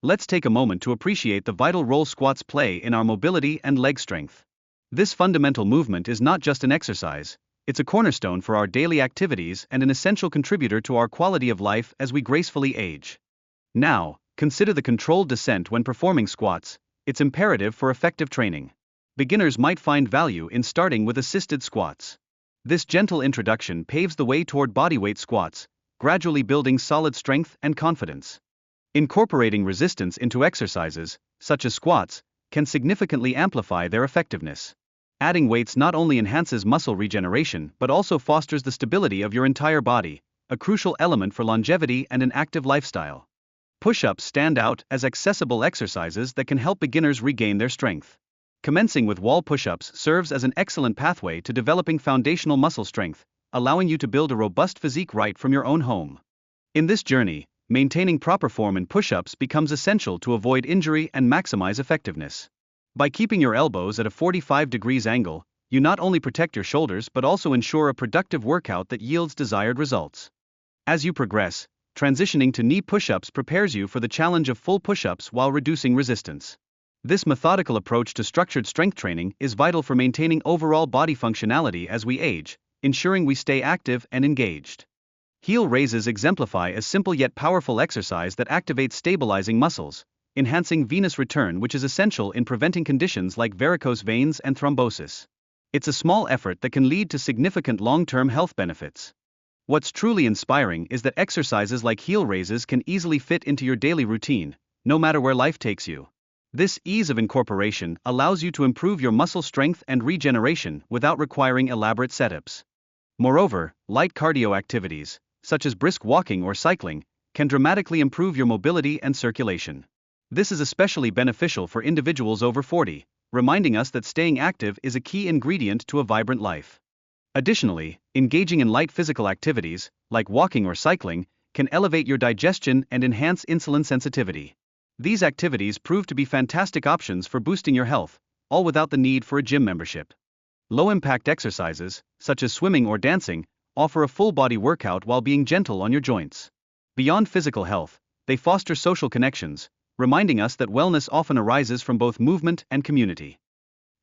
Let's take a moment to appreciate the vital role squats play in our mobility and leg strength. This fundamental movement is not just an exercise, it's a cornerstone for our daily activities and an essential contributor to our quality of life as we gracefully age. Now, consider the controlled descent when performing squats. It's imperative for effective training. Beginners might find value in starting with assisted squats. This gentle introduction paves the way toward bodyweight squats, gradually building solid strength and confidence. Incorporating resistance into exercises, such as squats, can significantly amplify their effectiveness. Adding weights not only enhances muscle regeneration but also fosters the stability of your entire body, a crucial element for longevity and an active lifestyle. Push-ups stand out as accessible exercises that can help beginners regain their strength. Commencing with wall push-ups serves as an excellent pathway to developing foundational muscle strength, allowing you to build a robust physique right from your own home. In this journey, maintaining proper form in push-ups becomes essential to avoid injury and maximize effectiveness. By keeping your elbows at a 45 degrees angle, you not only protect your shoulders but also ensure a productive workout that yields desired results. As you progress, transitioning to knee push-ups prepares you for the challenge of full push-ups while reducing resistance. This methodical approach to structured strength training is vital for maintaining overall body functionality as we age, ensuring we stay active and engaged. Heel raises exemplify a simple yet powerful exercise that activates stabilizing muscles, enhancing venous return, which is essential in preventing conditions like varicose veins and thrombosis. It's a small effort that can lead to significant long-term health benefits. What's truly inspiring is that exercises like heel raises can easily fit into your daily routine, no matter where life takes you. This ease of incorporation allows you to improve your muscle strength and regeneration without requiring elaborate setups. Moreover, light cardio activities, such as brisk walking or cycling, can dramatically improve your mobility and circulation. This is especially beneficial for individuals over 40, reminding us that staying active is a key ingredient to a vibrant life. Additionally, engaging in light physical activities, like walking or cycling, can elevate your digestion and enhance insulin sensitivity. These activities prove to be fantastic options for boosting your health, all without the need for a gym membership. Low-impact exercises, such as swimming or dancing, offer a full-body workout while being gentle on your joints. Beyond physical health, they foster social connections, reminding us that wellness often arises from both movement and community.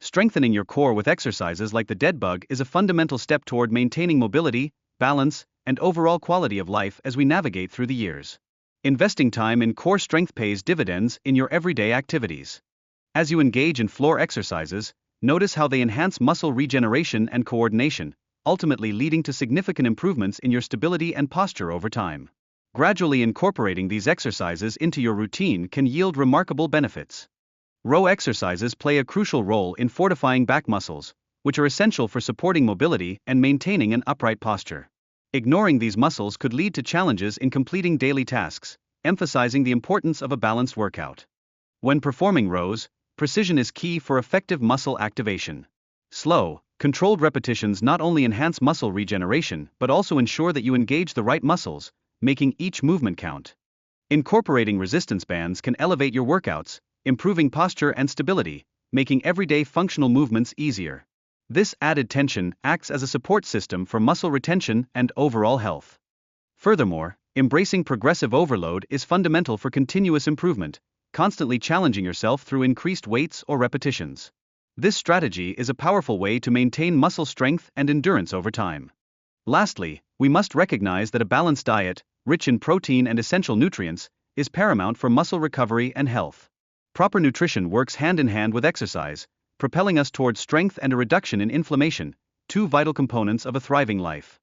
Strengthening your core with exercises like the dead bug is a fundamental step toward maintaining mobility, balance, and overall quality of life as we navigate through the years. Investing time in core strength pays dividends in your everyday activities. As you engage in floor exercises, notice how they enhance muscle regeneration and coordination, ultimately leading to significant improvements in your stability and posture over time. Gradually incorporating these exercises into your routine can yield remarkable benefits. Row exercises play a crucial role in fortifying back muscles, which are essential for supporting mobility and maintaining an upright posture. Ignoring these muscles could lead to challenges in completing daily tasks, emphasizing the importance of a balanced workout. When performing rows, precision is key for effective muscle activation. Slow, controlled repetitions not only enhance muscle regeneration but also ensure that you engage the right muscles, making each movement count. Incorporating resistance bands can elevate your workouts, improving posture and stability, making everyday functional movements easier. This added tension acts as a support system for muscle retention and overall health. Furthermore, embracing progressive overload is fundamental for continuous improvement, constantly challenging yourself through increased weights or repetitions. This strategy is a powerful way to maintain muscle strength and endurance over time. Lastly, we must recognize that a balanced diet, rich in protein and essential nutrients, is paramount for muscle recovery and health. Proper nutrition works hand in hand with exercise, propelling us towards strength and a reduction in inflammation, two vital components of a thriving life.